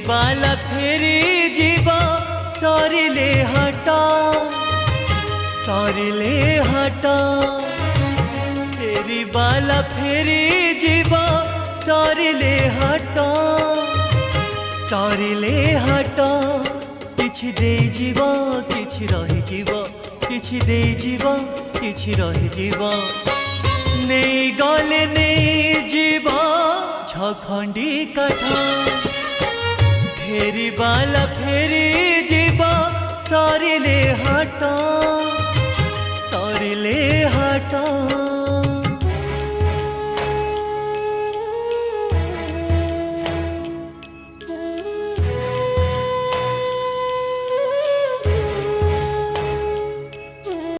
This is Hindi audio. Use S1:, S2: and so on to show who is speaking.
S1: बाला फेरी जीवा सरिले हाटा फेरी बाला फेरी जीवा सरिले हाटा किछि देई जीवा किछि रहि जीवा किछि देई जीवा किछि रहि जीवा नहीं गले नहीं जीवा छखंडी कथा फेरी बाला फेरी जीवा सरिले हाटा।